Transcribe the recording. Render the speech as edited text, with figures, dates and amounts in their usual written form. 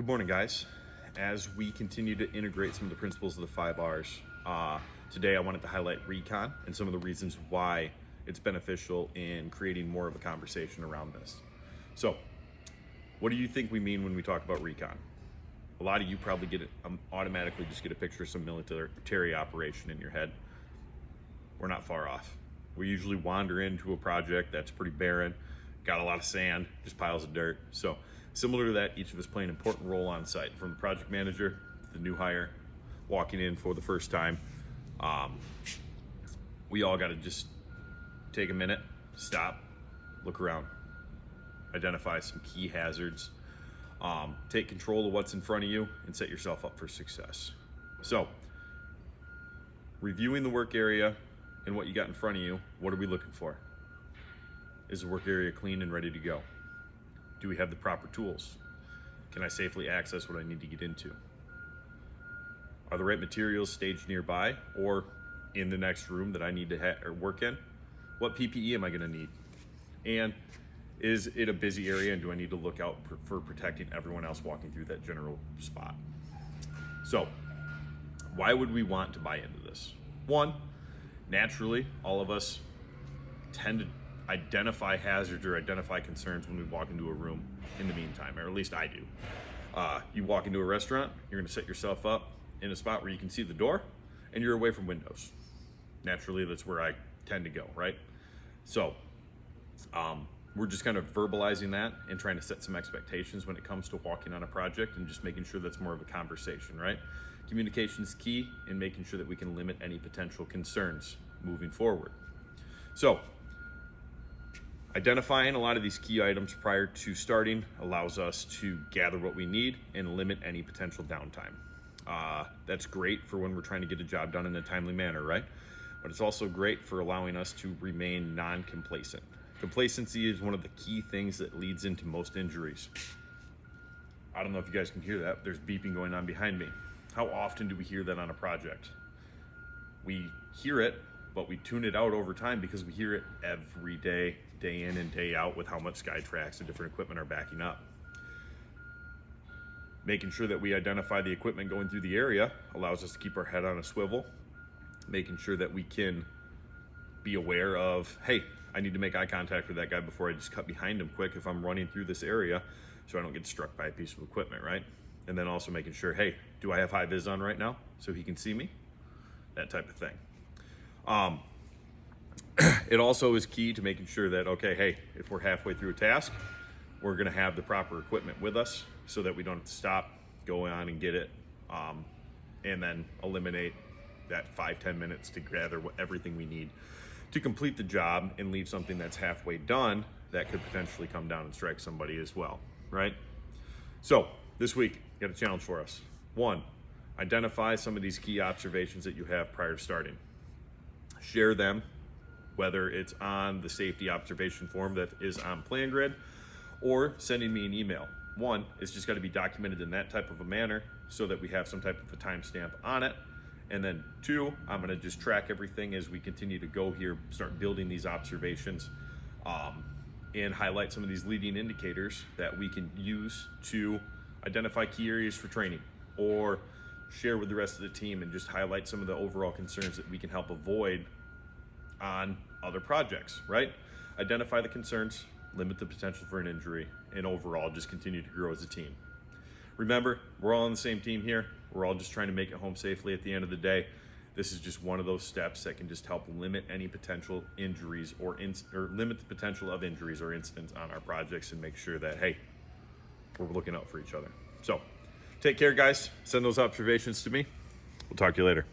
Good morning, guys. As we continue to integrate some of the principles of the 5 Rs, today I wanted to highlight Recon and some of the reasons why it's beneficial in creating more of a conversation around this. So, what do you think we mean when we talk about Recon? A lot of you probably automatically just get a picture of some military operation in your head. We're not far off. We usually wander into a project that's pretty barren, got a lot of sand, just piles of dirt. So similar to that, each of us play an important role on site, from the project manager, the new hire, walking in for the first time. We all got to just take a minute, stop, look around, identify some key hazards, take control of what's in front of you, and set yourself up for success. So, reviewing the work area and what you got in front of you, what are we looking for? Is the work area clean and ready to go? Do we have the proper tools? Can I safely access what I need to get into? Are the right materials staged nearby or in the next room that I need to work in? What PPE am I going to need? And is it a busy area, and do I need to look out for protecting everyone else walking through that general spot? So, why would we want to buy into this? One, naturally, all of us tend to identify hazards or identify concerns when we walk into a room in the meantime, or at least I do. You walk into a restaurant, you're going to set yourself up in a spot where you can see the door and you're away from windows. Naturally, that's where I tend to go, right? So we're just kind of verbalizing that and trying to set some expectations when it comes to walking on a project, and just making sure that's more of a conversation, right? Communication is key in making sure that we can limit any potential concerns moving forward. So, identifying a lot of these key items prior to starting allows us to gather what we need and limit any potential downtime. That's great for when we're trying to get a job done in a timely manner, right? But it's also great for allowing us to remain non-complacent. Complacency is one of the key things that leads into most injuries. I don't know if you guys can hear that. There's beeping going on behind me. How often do we hear that on a project? We hear it, but we tune it out over time because we hear it every day, day in and day out, with how much Skytrax and different equipment are backing up. Making sure that we identify the equipment going through the area allows us to keep our head on a swivel, making sure that we can be aware of, hey, I need to make eye contact with that guy before I just cut behind him quick if I'm running through this area, so I don't get struck by a piece of equipment, right? And then also making sure, hey, do I have high vis on right now so he can see me? That type of thing. It also is key to making sure that, okay, hey, if we're halfway through a task, we're gonna have the proper equipment with us so that we don't have to stop, go on and get it, and then eliminate that 5-10 minutes to gather everything we need to complete the job and leave something that's halfway done that could potentially come down and strike somebody as well, right? So this week, got a challenge for us. One, identify some of these key observations that you have prior to starting. Share them, whether it's on the safety observation form that is on PlanGrid or sending me an email. One, it's just got to be documented in that type of a manner so that we have some type of a timestamp on it. And then two, I'm going to just track everything as we continue to go here, start building these observations, and highlight some of these leading indicators that we can use to identify key areas for training, or share with the rest of the team and just highlight some of the overall concerns that we can help avoid on other projects, right? Identify the concerns, limit the potential for an injury, and overall just continue to grow as a team. Remember, we're all on the same team here. We're all just trying to make it home safely at the end of the day. This is just one of those steps that can just help limit any potential injuries or limit the potential of injuries or incidents on our projects, and make sure that, hey, we're looking out for each other. So take care, guys. Send those observations to me. We'll talk to you later.